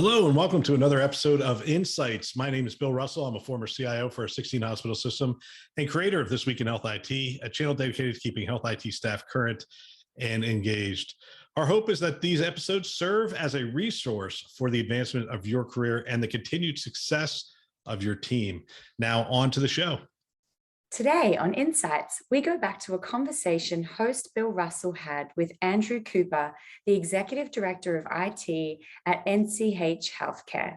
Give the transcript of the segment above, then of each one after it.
Hello and welcome to another episode of Insights. My name is Bill Russell. I'm a former CIO for a 16-hospital system and creator of This Week in Health IT, a channel dedicated to keeping health IT staff current and engaged. Our hope is that these episodes serve as a resource for the advancement of your career and the continued success of your team. Now on to the show. Today on Insights, we go back to a conversation host Bill Russell had with Andrew Cooper, the Executive Director of IT at NCH Healthcare.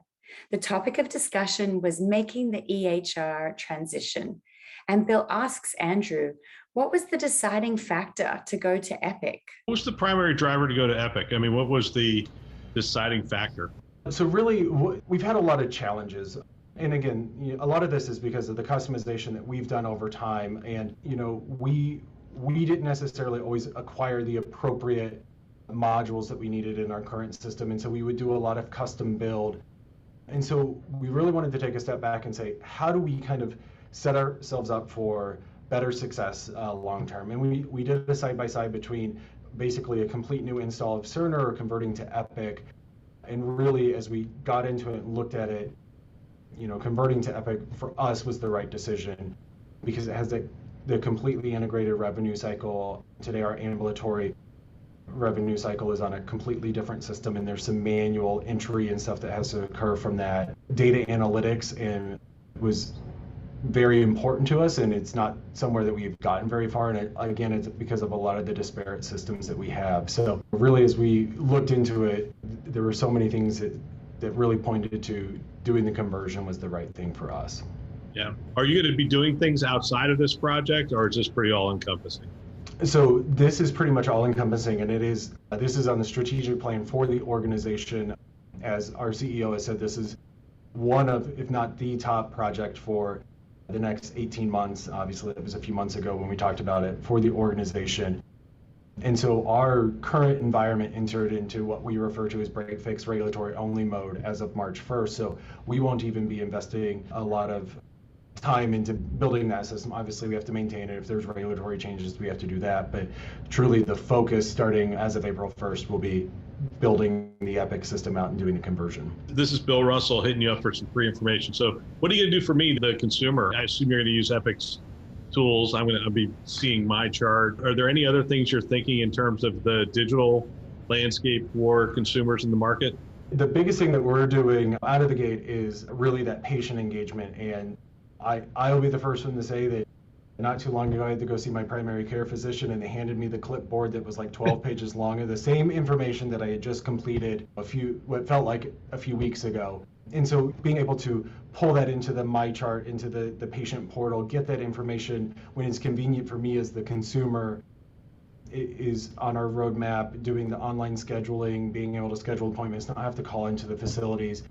The topic of discussion was making the EHR transition. And Bill asks Andrew, what was the deciding factor to go to Epic? What was the primary driver to go to Epic? I mean, what was the deciding factor? So really, we've had a lot of challenges. And again, a lot of this is because of the customization that we've done over time. And, we didn't necessarily always acquire the appropriate modules that we needed in our current system. And so we would do a lot of custom build. And so we really wanted to take a step back and say, how do we kind of set ourselves up for better success long-term? And we did a side-by-side between basically a complete new install of Cerner or converting to Epic. And really, as we got into it and looked at it, converting to Epic for us was the right decision because it has the completely integrated revenue cycle. Today, our ambulatory revenue cycle is on a completely different system, and there's some manual entry and stuff that has to occur from that. Data analytics and was very important to us, and it's not somewhere that we've gotten very far. And again, it's because of a lot of the disparate systems that we have. So really, as we looked into it, there were so many things that really pointed to doing the conversion was the right thing for us. Yeah. Are you going to be doing things outside of this project, or is this pretty all-encompassing? So this is pretty much all-encompassing, and this is on the strategic plan for the organization. As our CEO has said, this is one of, if not the top project for the next 18 months. Obviously, it was a few months ago when we talked about it for the organization. And so our current environment entered into what we refer to as break-fix regulatory only mode as of March 1st. So we won't even be investing a lot of time into building that system. Obviously, we have to maintain it. If there's regulatory changes, we have to do that. But truly, the focus starting as of April 1st will be building the Epic system out and doing the conversion. This is Bill Russell hitting you up for some free information. So what are you going to do for me, the consumer? I assume you're going to use Epic's tools. I'm going to be seeing my chart. Are there any other things you're thinking in terms of the digital landscape for consumers in the market? The biggest thing that we're doing out of the gate is really that patient engagement. And I'll be the first one to say that not too long ago, I had to go see my primary care physician, and they handed me the clipboard that was like 12 pages long of the same information that I had just completed what felt like a few weeks ago. And so being able to pull that into the My Chart, into the patient portal, get that information when it's convenient for me as the consumer is on our roadmap, doing the online scheduling, being able to schedule appointments, not have to call into the facilities.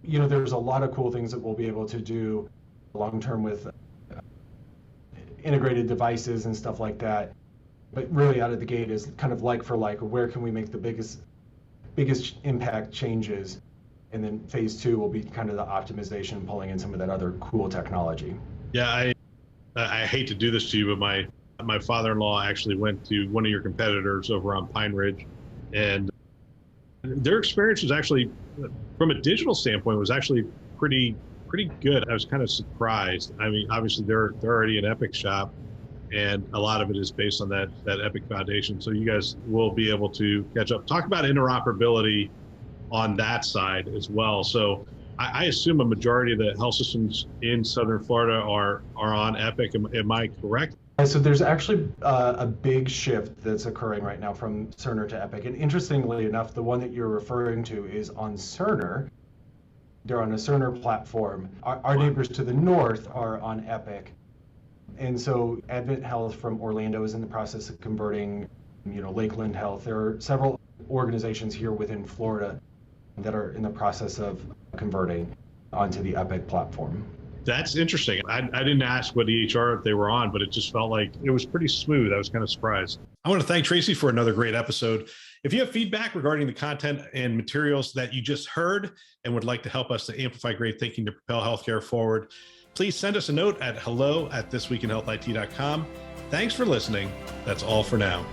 There's a lot of cool things that we'll be able to do long-term with integrated devices and stuff like that. But really out of the gate is kind of like for like, where can we make the biggest impact changes? And then phase 2 will be kind of the optimization, pulling in some of that other cool technology. Yeah, I hate to do this to you, but my father-in-law actually went to one of your competitors over on Pine Ridge, and their experience was actually, from a digital standpoint, was actually pretty good. I was kind of surprised. I mean, obviously they're already an Epic shop, and a lot of it is based on that Epic foundation. So you guys will be able to catch up. Talk about interoperability on that side as well. So I assume a majority of the health systems in Southern Florida are on Epic. Am I correct? So there's actually a big shift that's occurring right now from Cerner to Epic. And interestingly enough, the one that you're referring to is on Cerner. They're on a Cerner platform. Our neighbors to the north are on Epic. And so Advent Health from Orlando is in the process of converting, Lakeland Health. There are several organizations here within Florida that are in the process of converting onto the Epic platform. That's interesting. I didn't ask what EHR they were on, but it just felt like it was pretty smooth. I was kind of surprised. I want to thank Tracy for another great episode. If you have feedback regarding the content and materials that you just heard and would like to help us to amplify great thinking to propel healthcare forward, please send us a note at hello@thisweekinhealthit.com. Thanks for listening. That's all for now.